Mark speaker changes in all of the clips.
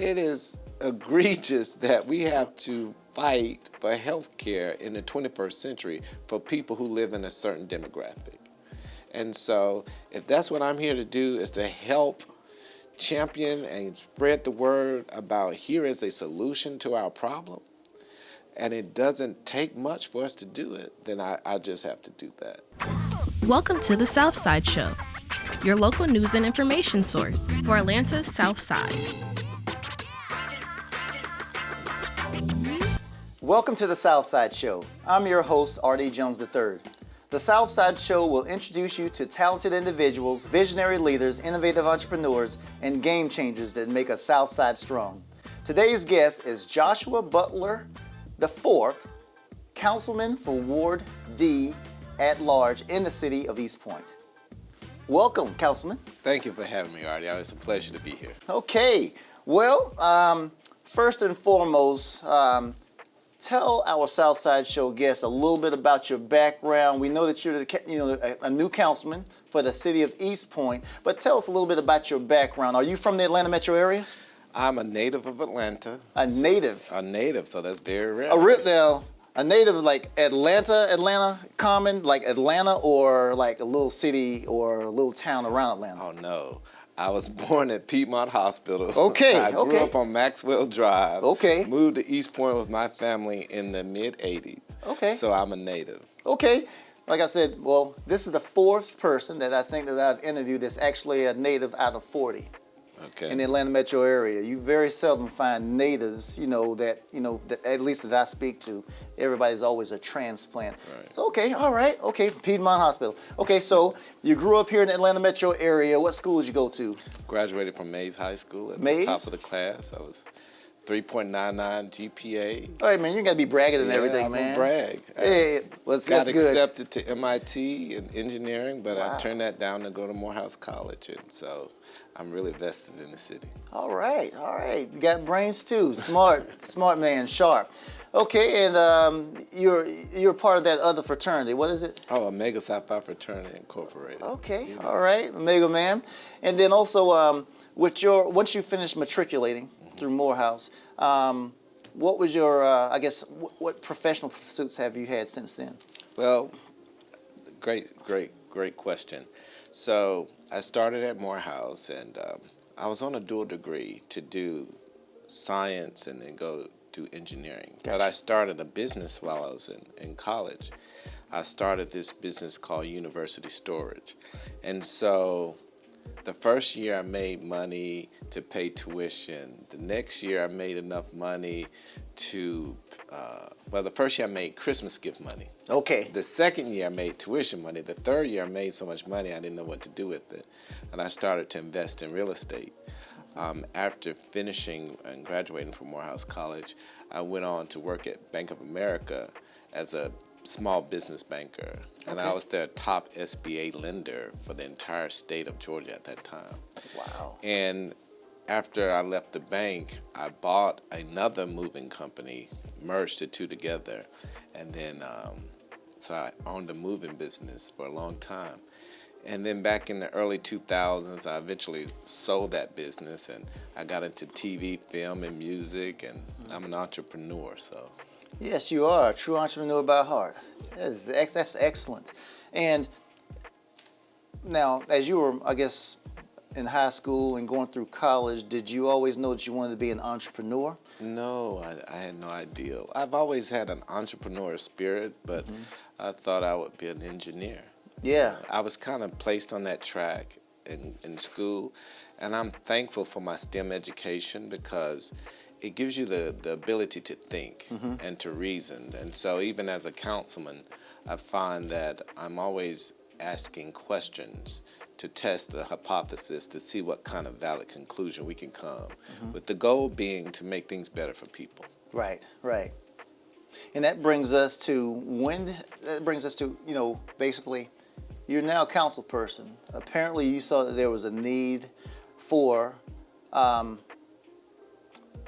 Speaker 1: it is egregious that we have to fight for health care in the 21st century for people who live in a certain demographic. And so if that's what I'm here to do, is to help champion and spread the word about here is a solution to our problem, and it doesn't take much for us to do it, then I just have to do that.
Speaker 2: Welcome to the Southside Show, your local news and information source for Atlanta's South Side.
Speaker 3: Welcome to the Southside Show. I'm your host, R.D. Jones III. The Southside Show will introduce you to talented individuals, visionary leaders, innovative entrepreneurs, and game changers that make a Southside strong. Today's guest is Joshua Butler IV, councilman for Ward D at large in the city of East Point. Welcome, Councilman.
Speaker 1: Thank you for having me, Artie. It's a pleasure to be here.
Speaker 3: Okay. Well, first and foremost, tell our Southside Show guests a little bit about your background. We know that you're a new councilman for the city of East Point, but tell us a little bit about your background. Are you from the Atlanta metro area?
Speaker 1: I'm a native of Atlanta.
Speaker 3: A native?
Speaker 1: A native, so that's very rare.
Speaker 3: A native like Atlanta common, like Atlanta, or like a little city or a little town around Atlanta?
Speaker 1: Oh, no. I was born at Piedmont Hospital.
Speaker 3: Okay,
Speaker 1: I grew up on Maxwell Drive.
Speaker 3: Okay.
Speaker 1: Moved to East Point with my family in the mid-'80s.
Speaker 3: Okay.
Speaker 1: So I'm a native.
Speaker 3: Okay. Like I said, well, this is the fourth person that I think that I've interviewed that's actually a native out of 40.
Speaker 1: Okay.
Speaker 3: In the Atlanta metro area. You very seldom find natives, that at least that I speak to. Everybody's always a transplant.
Speaker 1: Right.
Speaker 3: So, okay, all right, okay, from Piedmont Hospital. Okay, so you grew up here in the Atlanta metro area. What school did you go to?
Speaker 1: Graduated from Mays High School at
Speaker 3: Mays?
Speaker 1: the top of the class. I was 3.99 GPA.
Speaker 3: All right, man, you gotta be bragging and everything,
Speaker 1: I'm
Speaker 3: man.
Speaker 1: a brag.
Speaker 3: Hey, well, that's
Speaker 1: Got
Speaker 3: good.
Speaker 1: accepted to MIT in engineering, but
Speaker 3: Wow.
Speaker 1: I turned that down to go to Morehouse College, and so I'm really vested in the city.
Speaker 3: All right. You got brains too. Smart man, sharp. Okay, and you're part of that other fraternity. What is it?
Speaker 1: Oh, Omega Psi Phi Fraternity Incorporated.
Speaker 3: Okay, all right, Omega man. And then also, once you finished matriculating through Morehouse, what was your, what professional pursuits have you had since then?
Speaker 1: Well, great question. So I started at Morehouse, and I was on a dual degree to do science and then go do engineering.
Speaker 3: Gotcha.
Speaker 1: But I started a business while I was in college. I started this business called University Storage. And so the first year I made money to pay tuition. The next year I made enough money to, the first year I made Christmas gift money.
Speaker 3: Okay.
Speaker 1: The second year I made tuition money. The third year I made so much money I didn't know what to do with it. And I started to invest in real estate. After finishing and graduating from Morehouse College, I went on to work at Bank of America as a small business banker. And I was their top SBA lender for the entire state of Georgia at that time. Wow. And after I left the bank, I bought another moving company, merged the two together, and then so I owned a moving business for a long time. And then back in the early 2000s, I eventually sold that business, and I got into TV, film, and music, and I'm an entrepreneur, so.
Speaker 3: Yes, you are a true entrepreneur by heart. That's excellent. And now, as you were, I guess, in high school and going through college, did you always know that you wanted to be an entrepreneur?
Speaker 1: No, I had no idea. I've always had an entrepreneur spirit, but I thought I would be an engineer.
Speaker 3: Yeah.
Speaker 1: I was kind of placed on that track in school, and I'm thankful for my STEM education because it gives you the ability to think and to reason. And so even as a councilman, I find that I'm always asking questions to test the hypothesis to see what kind of valid conclusion we can come, with the goal being to make things better for people.
Speaker 3: Right. And that brings us to basically, you're now a council person. Apparently you saw that there was a need for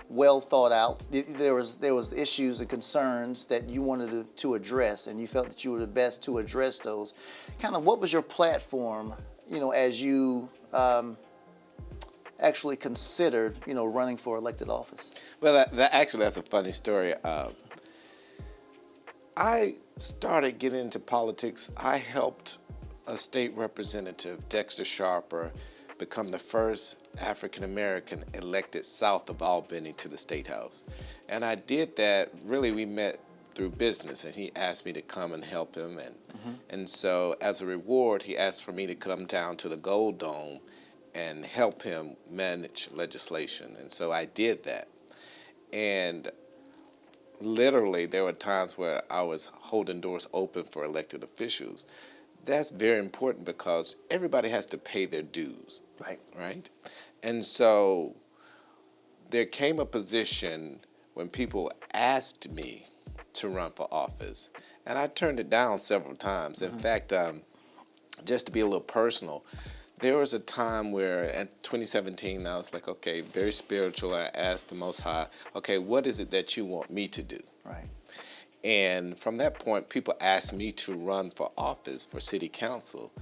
Speaker 3: well thought out. There was issues and concerns that you wanted to address, and you felt that you were the best to address those. Kind of what was your platform, as you actually considered, running for elected office?
Speaker 1: Well, that's a funny story. I started getting into politics. I helped a state representative, Dexter Sharper, become the first African American elected south of Albany to the State House. And I did that, really we met through business, and he asked me to come and help him. And so as a reward, he asked for me to come down to the Gold Dome and help him manage legislation. And so I did that. And literally there were times where I was holding doors open for elected officials. That's very important because everybody has to pay their dues. Right? And so there came a position when people asked me to run for office, and I turned it down several times. In fact, just to be a little personal, there was a time where in 2017, I was like, okay, very spiritual. I asked the Most High, okay, what is it that you want me to do?
Speaker 3: Right.
Speaker 1: And from that point, people asked me to run for office for city council.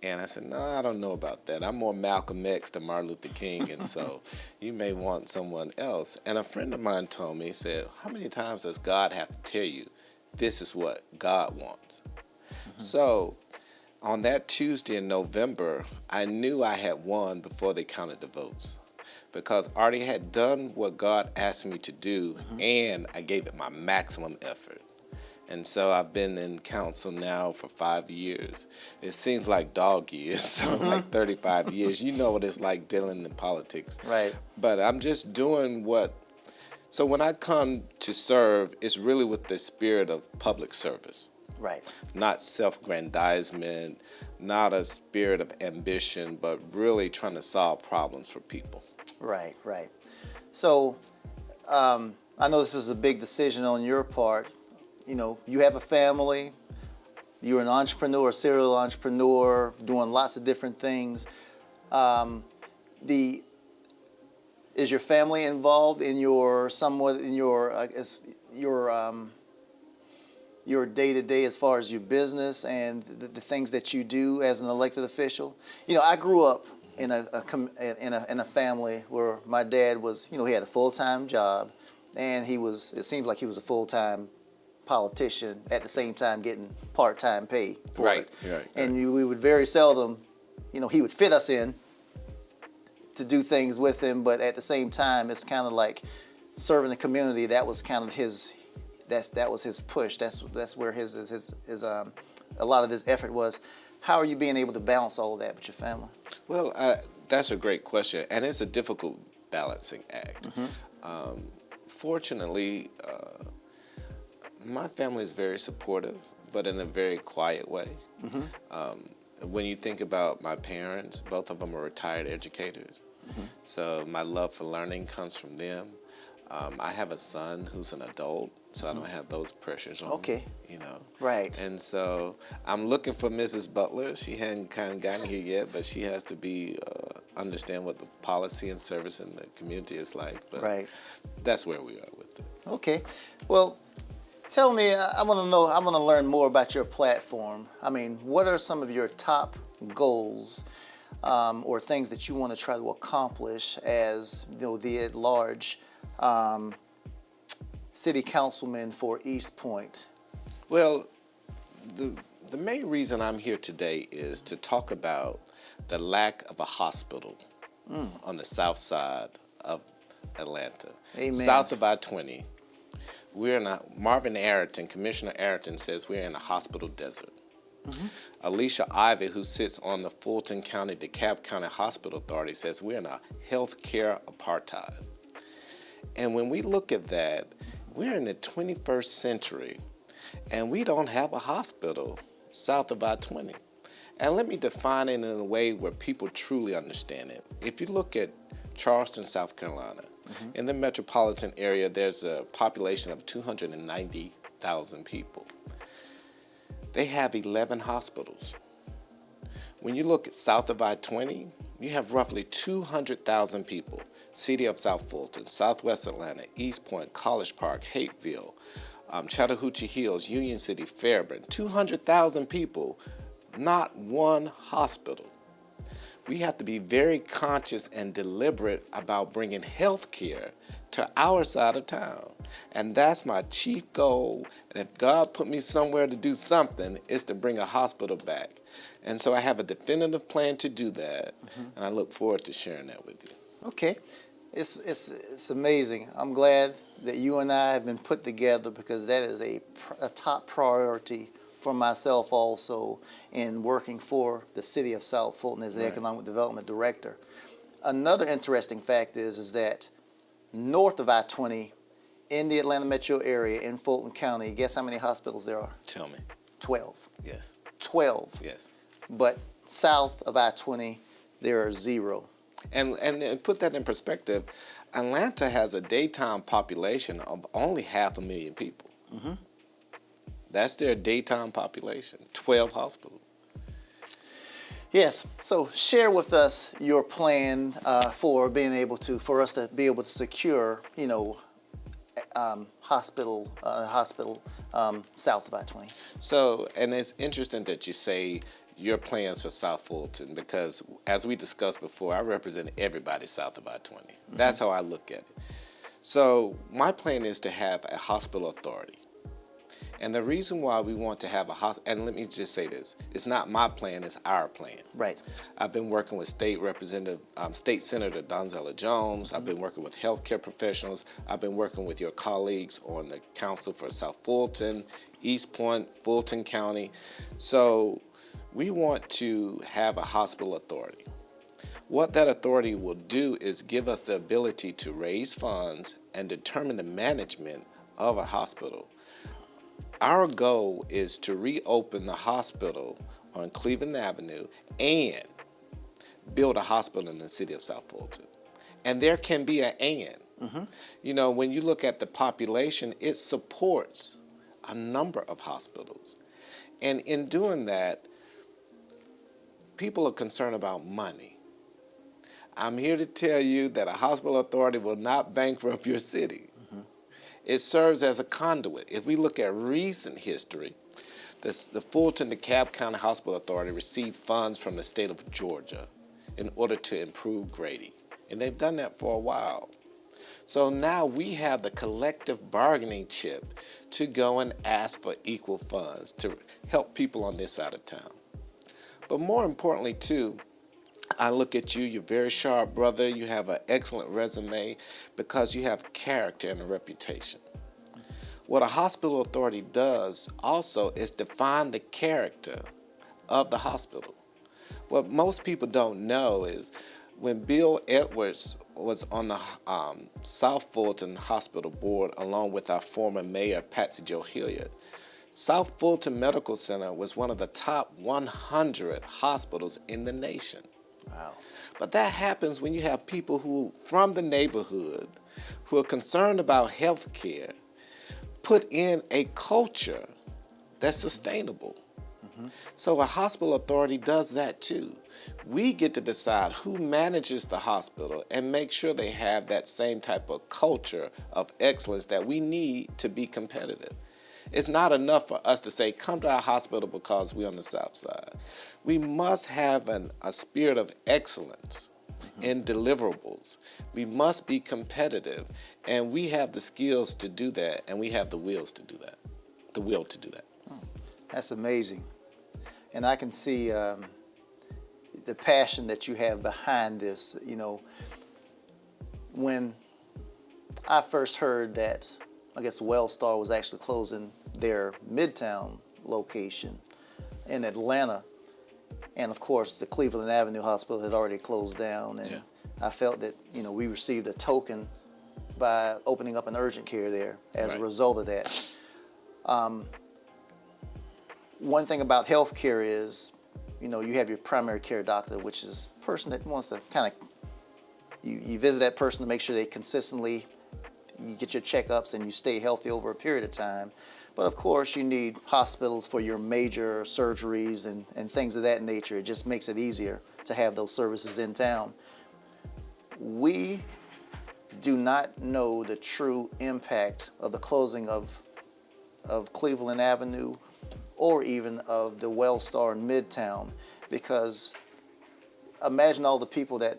Speaker 1: And I said, no, I don't know about that. I'm more Malcolm X than Martin Luther King, and so you may want someone else. And a friend of mine told me, he said, how many times does God have to tell you this is what God wants? So on that Tuesday in November, I knew I had won before they counted the votes, because I already had done what God asked me to do, and I gave it my maximum effort. And so I've been in council now for 5 years. It seems like dog years, so like 35 years. You know what it's like dealing in politics.
Speaker 3: Right.
Speaker 1: But I'm just doing so when I come to serve, it's really with the spirit of public service.
Speaker 3: Right.
Speaker 1: Not self-aggrandizement, not a spirit of ambition, but really trying to solve problems for people.
Speaker 3: Right. So I know this is a big decision on your part. You have a family, you're an entrepreneur, a serial entrepreneur, doing lots of different things. Is your family involved in your day-to-day as far as your business and the things that you do as an elected official? I grew up in a family where my dad was, he had a full-time job, and it seemed like he was a full-time politician at the same time getting part-time pay for it.
Speaker 1: Right.
Speaker 3: And we would very seldom, he would fit us in to do things with him, but at the same time, it's kind of like serving the community. That was kind of that was his push. That's where his a lot of his effort was. How are you being able to balance all of that with your family?
Speaker 1: Well, that's a great question, and it's a difficult balancing act. Fortunately, my family is very supportive, but in a very quiet way. When you think about my parents, both of them are retired educators. So my love for learning comes from them. I have a son who's an adult, so I don't have those pressures on me,
Speaker 3: Right.
Speaker 1: And so I'm looking for Mrs. Butler. She hadn't kind of gotten here yet, but she has to understand what the policy and service in the community is like. But that's where we are with it.
Speaker 3: Okay. Well, tell me, I want to learn more about your platform. I mean, what are some of your top goals or things that you want to try to accomplish as the at-large city councilman for East Point?
Speaker 1: Well, the main reason I'm here today is to talk about the lack of a hospital on the south side of Atlanta.
Speaker 3: Amen.
Speaker 1: South of I-20. Marvin Arrington, Commissioner Arrington says we're in a hospital desert. Alicia Ivey, who sits on the Fulton County, DeKalb County Hospital Authority, says we're in a health care apartheid. And when we look at that, we're in the 21st century, and we don't have a hospital south of I-20. And let me define it in a way where people truly understand it. If you look at Charleston, South Carolina, in the metropolitan area, there's a population of 290,000 people. They have 11 hospitals. When you look at south of I-20, you have roughly 200,000 people. City of South Fulton, Southwest Atlanta, East Point, College Park, Hateville, Chattahoochee Hills, Union City, Fairburn, 200,000 people, not one hospital. we have to be very conscious and deliberate about bringing health care to our side of town. And that's my chief goal. And if God put me somewhere to do something, it's to bring a hospital back. And so I have a definitive plan to do that, and I look forward to sharing that with you.
Speaker 3: Okay. It's amazing. I'm glad that you and I have been put together, because that is a top priority for myself also in working for the city of South Fulton as the Economic Development Director. Another interesting fact is that north of I-20 in the Atlanta metro area in Fulton County, guess how many hospitals there are?
Speaker 1: Tell me.
Speaker 3: 12.
Speaker 1: Yes.
Speaker 3: 12.
Speaker 1: Yes.
Speaker 3: But south of I-20, there are 0.
Speaker 1: And put that in perspective, Atlanta has a daytime population of only 500,000 people. That's their daytime population, 12 hospitals.
Speaker 3: Yes. So share with us your plan for us to be able to secure, hospital south of I-20.
Speaker 1: So, and it's interesting that you say your plans for South Fulton, because as we discussed before, I represent everybody south of I-20. That's how I look at it. So my plan is to have a hospital authority. And the reason why we want to have a hospital, and let me just say this, it's not my plan, it's our plan.
Speaker 3: Right.
Speaker 1: I've been working with State Senator Donzella Jones. I've been working with healthcare professionals. I've been working with your colleagues on the Council for South Fulton, East Point, Fulton County. So we want to have a hospital authority. What that authority will do is give us the ability to raise funds and determine the management of a hospital. Our goal is to reopen the hospital on Cleveland Avenue and build a hospital in the city of South Fulton. And there can be an and. When you look at the population, it supports a number of hospitals. And in doing that, people are concerned about money. I'm here to tell you that a hospital authority will not bankrupt your city. It serves as a conduit. If we look at recent history, the Fulton DeKalb County Hospital Authority received funds from the state of Georgia in order to improve grading. And they've done that for a while. So now we have the collective bargaining chip to go and ask for equal funds to help people on this side of town. But more importantly, too, I look at you, you're a very sharp brother, you have an excellent resume because you have character and a reputation. What a hospital authority does also is define the character of the hospital. What most people don't know is when Bill Edwards was on the South Fulton Hospital Board along with our former mayor, Patsy Jo Hilliard, South Fulton Medical Center was one of the top 100 hospitals in the nation.
Speaker 3: Wow.
Speaker 1: But that happens when you have people who, from the neighborhood, who are concerned about health care, put in a culture that's sustainable. So a hospital authority does that too. We get to decide who manages the hospital and make sure they have that same type of culture of excellence that we need to be competitive. It's not enough for us to say, come to our hospital because we're on the South Side. We must have a spirit of excellence in deliverables. We must be competitive, and we have the skills to do that, and we have the will to do that.
Speaker 3: That's amazing. And I can see the passion that you have behind this. When I first heard that, I guess Wellstar was actually closing their Midtown location in Atlanta. And of course, the Cleveland Avenue Hospital had already closed down. And I felt that, we received a token by opening up an urgent care there as a result of that. One thing about healthcare is, you have your primary care doctor, which is a person that wants to you visit that person to make sure they consistently, you get your checkups and you stay healthy over a period of time. But of course, you need hospitals for your major surgeries and things of that nature. It just makes it easier to have those services in town. We do not know the true impact of the closing of Cleveland Avenue or even of the Wellstar in Midtown, because imagine all the people that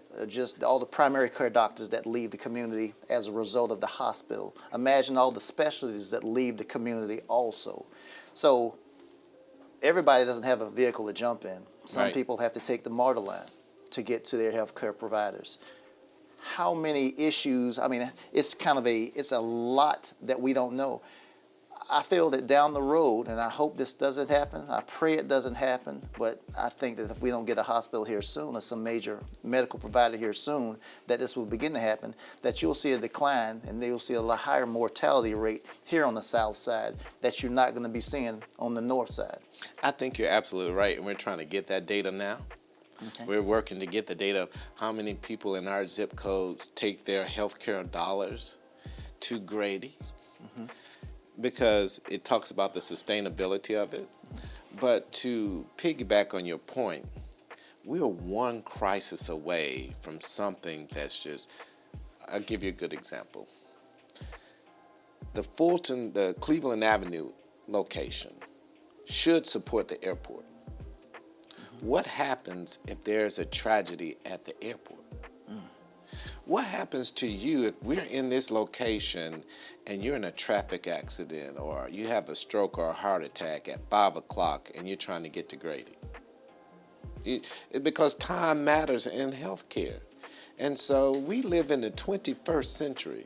Speaker 3: all the primary care doctors that leave the community as a result of the hospital. Imagine all the specialties that leave the community also. So everybody doesn't have a vehicle to jump in. Some
Speaker 1: Right.
Speaker 3: people have to take the MARTA line to get to their health care providers. How many issues, I mean, it's a lot that we don't know. I feel that down the road, and I hope this doesn't happen, I pray it doesn't happen, but I think that if we don't get a hospital here soon or some major medical provider here soon, that this will begin to happen, that you'll see a decline and you'll see a lot higher mortality rate here on the south side that you're not going to be seeing on the north side.
Speaker 1: I think you're absolutely right, and we're trying to get that data now.
Speaker 3: Okay.
Speaker 1: We're working to get the data of how many people in our zip codes take their health care dollars to Grady. Because it talks about the sustainability of it. But to piggyback on your point, we are one crisis away from something that's just, I'll give you a good example. The Cleveland Avenue location should support the airport. What happens if there's a tragedy at the airport? What happens to you if we're in this location and you're in a traffic accident or you have a stroke or a heart attack at 5 o'clock and you're trying to get to Grady? Because time matters in healthcare. And so we live in the 21st century.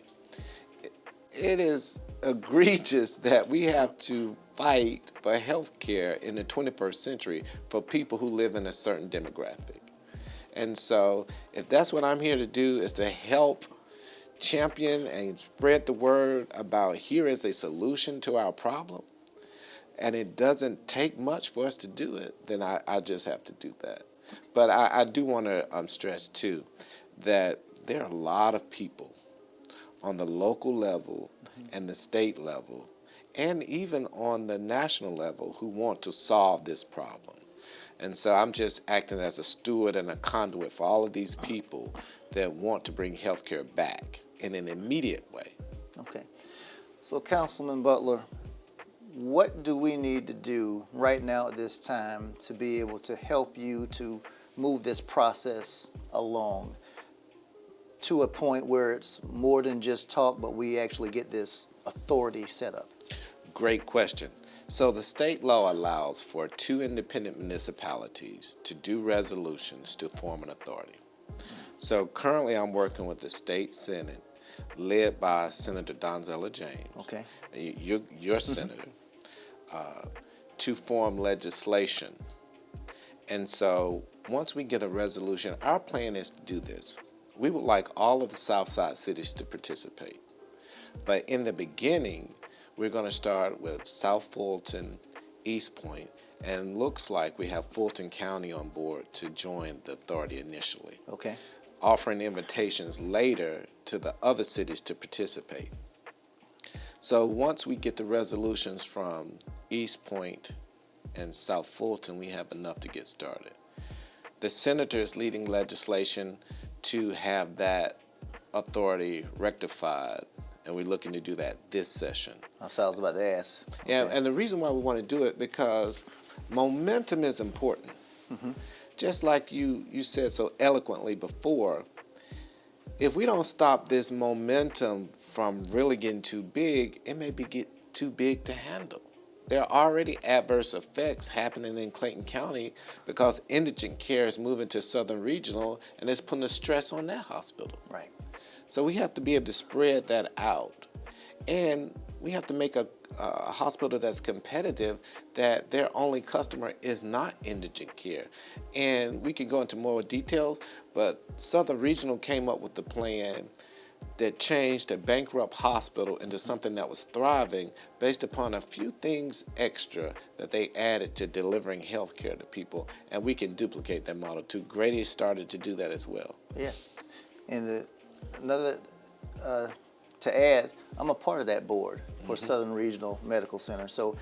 Speaker 1: It is egregious that we have to fight for healthcare in the 21st century for people who live in a certain demographic. And so if that's what I'm here to do, is to help champion and spread the word about here is a solution to our problem, and it doesn't take much for us to do it, then I just have to do that. But I do want to stress, too, that there are a lot of people on the local level and the state level and even on the national level who want to solve this problem. And so I'm just acting as a steward and a conduit for all of these people that want to bring healthcare back in an immediate way.
Speaker 3: Okay. So, Councilman Butler, what do we need to do right now at this time to be able to help you to move this process along to a point where it's more than just talk, but we actually get this authority set up?
Speaker 1: Great question. So the state law allows for 2 independent municipalities to do resolutions to form an authority. So currently I'm working with the state senate led by Senator Donzella James,
Speaker 3: Okay.
Speaker 1: your senator, to form legislation. And so once we get a resolution, our plan is to do this. We would like all of the Southside cities to participate. But in the beginning, we're going to start with South Fulton, East Point, and looks like we have Fulton County on board to join the authority initially.
Speaker 3: Okay.
Speaker 1: Offering invitations later to the other cities to participate. So once we get the resolutions from East Point and South Fulton, we have enough to get started. The senator is leading legislation to have that authority rectified, and we're looking to do that this session.
Speaker 3: That's what I was about to ask.
Speaker 1: Yeah,
Speaker 3: Okay.
Speaker 1: and the reason why we want to do it, because momentum is important. Just like you said so eloquently before, if we don't stop this momentum from really getting too big, it may get too big to handle. There are already adverse effects happening in Clayton County because indigent care is moving to Southern Regional, and it's putting a stress on that hospital.
Speaker 3: Right.
Speaker 1: So we have to be able to spread that out. And we have to make a hospital that's competitive, that their only customer is not indigent care. And we can go into more details, but Southern Regional came up with the plan that changed a bankrupt hospital into something that was thriving based upon a few things extra that they added to delivering health care to people. And we can duplicate that model too. Grady started to do that as well.
Speaker 3: Yeah. And another, to add, I'm a part of that board for Southern Regional Medical Center. So,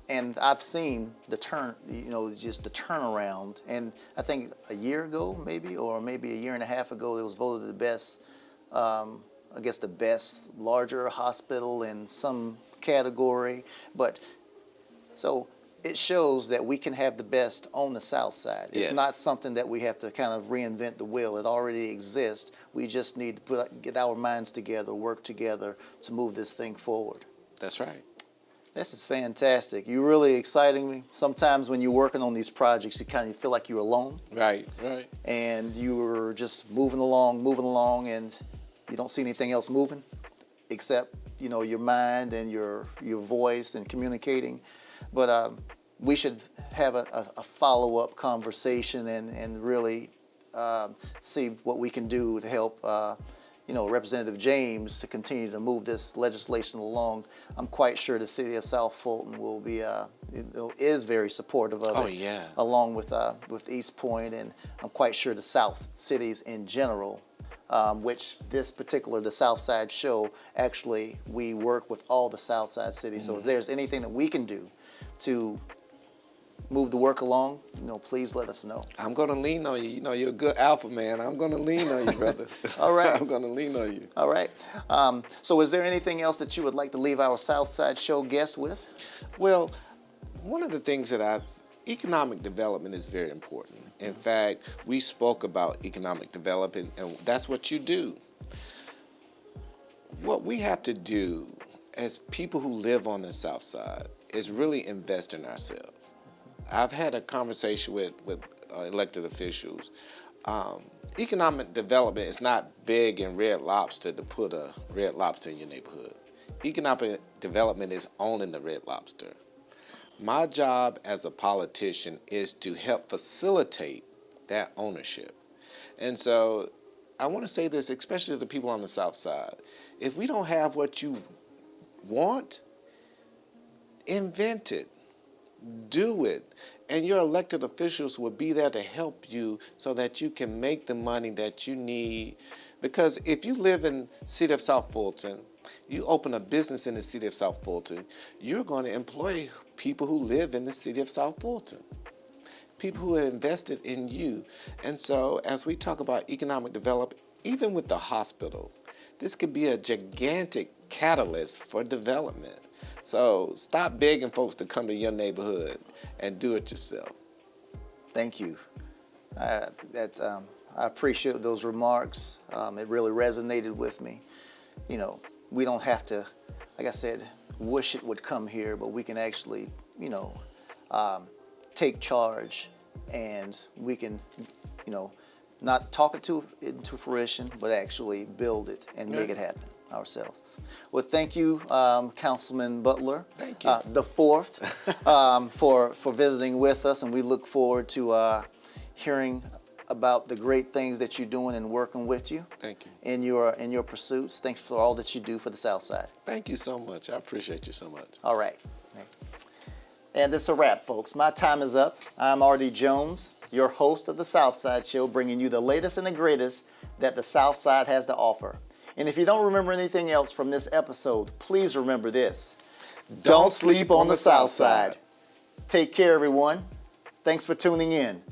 Speaker 3: and I've seen the just the turnaround. And I think a year ago, maybe a year and a half ago, it was voted the best, I guess the best larger hospital in some category. But so it shows that we can have the best on the South Side. It's
Speaker 1: Yes.
Speaker 3: not something that we have to kind of reinvent the wheel. It already exists. We just need to get our minds together, work together to move this thing forward.
Speaker 1: That's right.
Speaker 3: This is fantastic. You're really exciting me. Sometimes when you're working on these projects, you kind of feel like you're alone,
Speaker 1: Right, right.
Speaker 3: and you're just moving along, and you don't see anything else moving except, you know, your mind and your voice and communicating. But we should have a follow-up conversation and really see what we can do to help you know, Representative James to continue to move this legislation along. I'm quite sure the city of South Fulton will be, is very supportive of it.
Speaker 1: Oh, yeah.
Speaker 3: Along with East Point, and I'm quite sure the South cities in general, which this particular, the Southside Show, actually, we work with all the Southside cities. So if there's anything that we can do to move the work along, you know, please let us know.
Speaker 1: I'm going to lean on you. You know, you're a good alpha man. I'm going to lean on you, brother.
Speaker 3: All right.
Speaker 1: I'm going to lean on you.
Speaker 3: All right. So is there anything else that you would like to leave our Southside Show guest with?
Speaker 1: Well, one of the things that economic development is very important. In fact, we spoke about economic development, and that's what you do. What we have to do as people who live on the South Side is really invest in ourselves. I've had a conversation with elected officials. Economic development is not big in Red Lobster to put a Red Lobster in your neighborhood. Economic development is owning the Red Lobster. My job as a politician is to help facilitate that ownership. And so I want to say this, especially to the people on the South Side. If we don't have what you want, invent it. Do it, and your elected officials will be there to help you so that you can make the money that you need. Because if you live in the city of South Fulton, you open a business in the city of South Fulton, you're going to employ people who live in the city of South Fulton, people who are invested in you. And so as we talk about economic development, even with the hospital, this could be a gigantic catalyst for development. So stop begging folks to come to your neighborhood and do it yourself.
Speaker 3: Thank you. I appreciate those remarks. It really resonated with me. You know, we don't have to, like I said, wish it would come here, but we can actually, you know, take charge, and we can, you know, not talk it into fruition, but actually build it and make it happen ourselves. Well, thank you, Councilman Butler,
Speaker 1: Thank you.
Speaker 3: the fourth, for visiting with us, and we look forward to hearing about the great things that you're doing and working with you.
Speaker 1: Thank you.
Speaker 3: In your pursuits. Thanks for all that you do for the South Side.
Speaker 1: Thank you so much. I appreciate you so much.
Speaker 3: All right. And that's a wrap, folks. My time is up. I'm R.D. Jones, your host of the Southside Show, bringing you the latest and the greatest that the South Side has to offer. And if you don't remember anything else from this episode, please remember this. Don't sleep on the South Side. Take care, everyone. Thanks for tuning in.